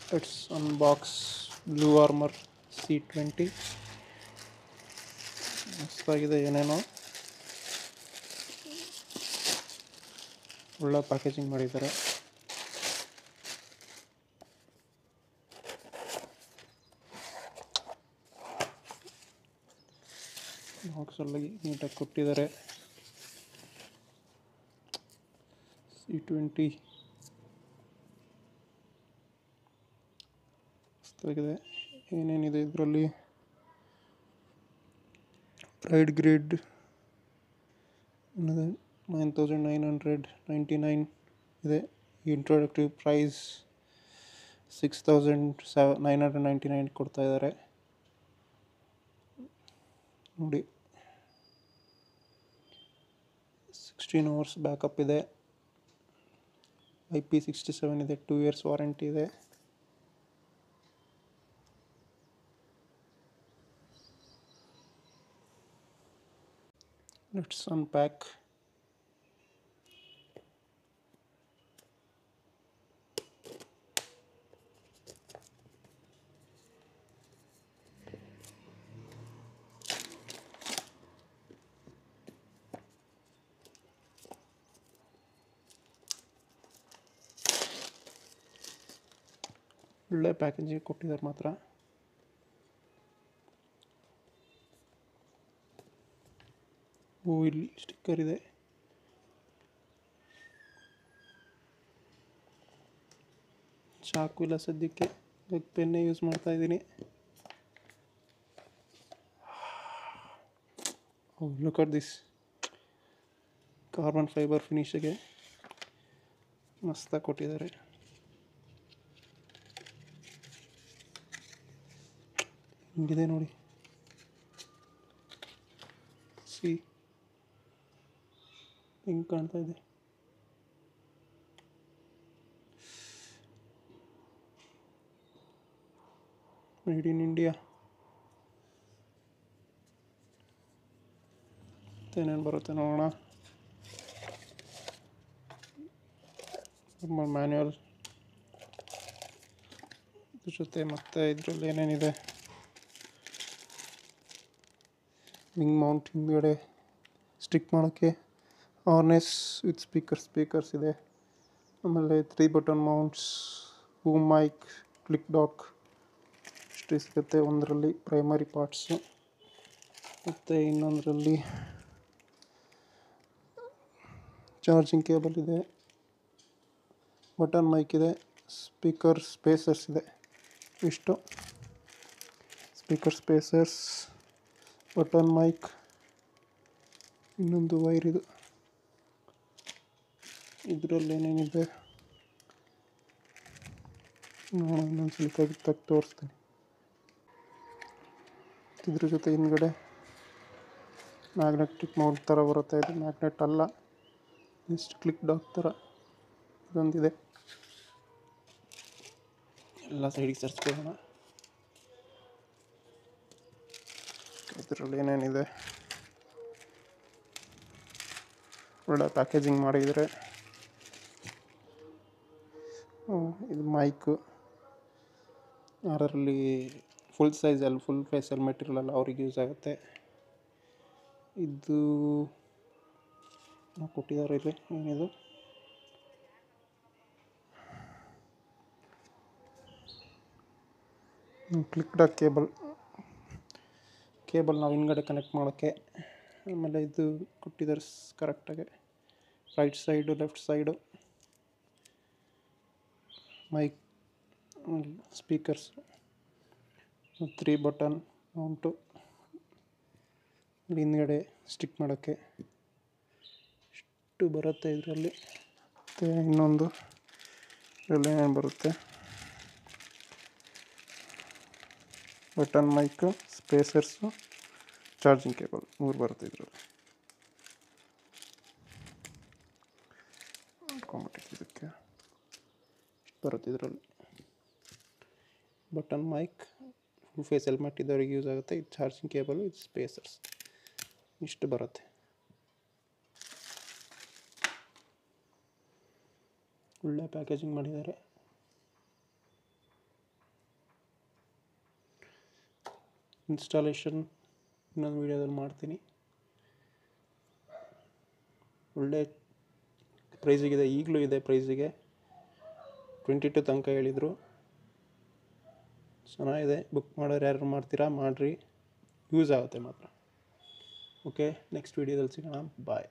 Let's unbox blue armour C20. ಮಸ್ತಾಗಿದೆ, ಏನೇನೋ ಒಳ್ಳೆ packaging ಮಾಡಿದ್ದಾರೆ. ಬಾಕ್ಸಲ್ಲಿ ನೀಟಾಗಿ ಕೊಟ್ಟಿದ್ದಾರೆ. C20 ಮಸ್ತಾಗಿದೆ. ಏನೇನಿದೆ ಇದರಲ್ಲಿ? ಪ್ರೈಡ್ ಗ್ರೇಡ್ ಏನಿದೆ 9999 ಇದೆ. ಇಂಟ್ರೊಡಕ್ಟಿವ್ ಪ್ರೈಸ್ 6999 ಕೊಡ್ತಾ ಇದ್ದಾರೆ ನೋಡಿ. 16 hours ಬ್ಯಾಕಪ್ ಇದೆ. IP67 ಇದೆ. 2 years ವಾರಂಟಿ ಇದೆ. Let's unpack. ಒಳ್ಳೆ ಪ್ಯಾಕೇಜಿಂಗ್ ಕೊಟ್ಟಿದ್ದಾರೆ ಮಾತ್ರ. ಇಲ್ಲಿ ಸ್ಟಿಕ್ಕರ್ ಇದೆ. ಚಾಕು ಇಲ್ಲ ಸದ್ಯಕ್ಕೆ, ಪೆನ್ನೇ ಯೂಸ್ ಮಾಡ್ತಾ ಇದ್ದೀನಿ. Look at this carbon fibre ಫಿನಿಶಿಗೆ ಮಸ್ತಾಗಿ ಕೊಟ್ಟಿದ್ದಾರೆ. ಹಿಂಗಿದೆ ನೋಡಿ. ಹಿಂಗೆ ಕಾಣ್ತಾ ಇದೆ. Made in India. ಏನೇನು ಬರುತ್ತೆ ನೋಡೋಣ. ಮ್ಯಾನ್ಯುವಲ್ ಇದ್ರ ಜೊತೆ ಮತ್ತೆ ಇದರಲ್ಲಿ ಏನೇನಿದೆ? ವಿಂಗ್ ಮೌಂಟ್ ಹಿಂದ್ಗಡೆ ಸ್ಟಿಕ್ ಮಾಡೋಕ್ಕೆ ಹಾರ್ನೆಸ್ ವಿತ್ ಸ್ಪೀಕರ್ಸ್ ಇದೆ. ಆಮೇಲೆ 3 button mounts, boom mic, click dock ಇಷ್ಟು ಸಿಗುತ್ತೆ. ಒಂದರಲ್ಲಿ ಪ್ರೈಮರಿ ಪಾರ್ಟ್ಸು, ಮತ್ತು ಇನ್ನೊಂದರಲ್ಲಿ ಚಾರ್ಜಿಂಗ್ ಕೇಬಲ್ ಇದೆ, ಬಟನ್ ಮೈಕ್ ಇದೆ, ಸ್ಪೀಕರ್ ಸ್ಪೇಸರ್ಸ್ ಇದೆ. ಇಷ್ಟು ಸ್ಪೀಕರ್ ಸ್ಪೇಸರ್ಸ್, ಬಟನ್ ಮೈಕ್, ಇನ್ನೊಂದು ವೈರ್ ಇದು. ಇದರಲ್ಲಿ ಏನೇನಿದೆ ನೋಡೋಣ. ಇನ್ನೊಂದು ಸ್ವಲ್ಪ ತೋರಿಸ್ತೀನಿ. ಇದ್ರ ಜೊತೆ ಹಿಂದ್ಗಡೆ ಮ್ಯಾಗ್ನೆಟಿಕ್ ಮೌಂಟ್ ಥರ ಬರುತ್ತೆ. ಇದು ಮ್ಯಾಗ್ನೆಟ್ ಅಲ್ಲ, ಜಸ್ಟ್ ಕ್ಲಿಕ್ ಡಾಕ್ ಥರ ಇದೊಂದಿದೆ. ಎಲ್ಲ ಸೈಡಿಗೆ ಸರ್ಚ್ಕೊಳ್ಳೋಣ. ಇದರಲ್ಲಿ ಏನೇನಿದೆ? ಒಳ್ಳೆ ಪ್ಯಾಕೇಜಿಂಗ್ ಮಾಡಿದರೆ. ಇದು ಮೈಕು, ಯಾರಲ್ಲಿ ಫುಲ್ ಸೈಜಲ್ಲಿ ಫುಲ್ ಫೇಸ್ ಹೆಲ್ಮೆಟ್ ಇರಲ್ಲ ಅವ್ರಿಗೆ ಯೂಸ್ ಆಗುತ್ತೆ. ಇದು ಕೊಟ್ಟಿದ್ದಾರೆ ಇಲ್ಲಿ. ಏನಿದು? ಕ್ಲಿಕ್ ಡಾಕ್ ಕೇಬಲ್ ನಾವು ಹಿಂದ್ಗಡೆ ಕನೆಕ್ಟ್ ಮಾಡೋಕ್ಕೆ. ಆಮೇಲೆ ಇದು ಕೊಟ್ಟಿದ್ದಾರೆ ಕರೆಕ್ಟಾಗಿ. Right side, left side mic, speakers, 3 button mount ಹಿಂದ್ಗಡೆ ಸ್ಟಿಕ್ ಮಾಡೋಕ್ಕೆ. ಇಷ್ಟು ಬರುತ್ತೆ ಇದರಲ್ಲಿ. ಮತ್ತು ಇನ್ನೊಂದು ಇದರಲ್ಲಿ ಏನೇನು ಬರುತ್ತೆ? Button mic, spacers, charging cable 3 ಬರುತ್ತೆ ಇದರಲ್ಲಿ. ಇದಕ್ಕೆ ಬರುತ್ತೆ ಇದರಲ್ಲಿ. Button mic, full face helmet ಇದ್ದವರಿಗೆ ಯೂಸ್ ಆಗುತ್ತೆ. ಇದು ಚಾರ್ಜಿಂಗ್ ಕೇಬಲು, ಇದು ಸ್ಪೇಸರ್ಸ್. ಇಷ್ಟು ಬರುತ್ತೆ. ಒಳ್ಳೆ ಪ್ಯಾಕೇಜಿಂಗ್ ಮಾಡಿದ್ದಾರೆ. ಇನ್ಸ್ಟಾಲೇಷನ್ ಇನ್ನೊಂದು ವೀಡಿಯೋದಲ್ಲಿ ಮಾಡ್ತೀನಿ. ಒಳ್ಳೆ ಪ್ರೈಸಿಗಿದೆ, ಈಗಲೂ ಇದೆ ಪ್ರೈಸಿಗೆ. 22 ತನಕ ಹೇಳಿದರು. ಚೆನ್ನಾಗಿದೆ. ಬುಕ್ ಮಾಡೋರು ಯಾರು ಮಾಡ್ತೀರಾ ಮಾಡಿರಿ, ಯೂಸ್ ಆಗುತ್ತೆ ಮಾತ್ರ. ಓಕೆ, ನೆಕ್ಸ್ಟ್ ವೀಡಿಯೋದಲ್ಲಿ ಸಿಗೋಣ. ಬಾಯ್.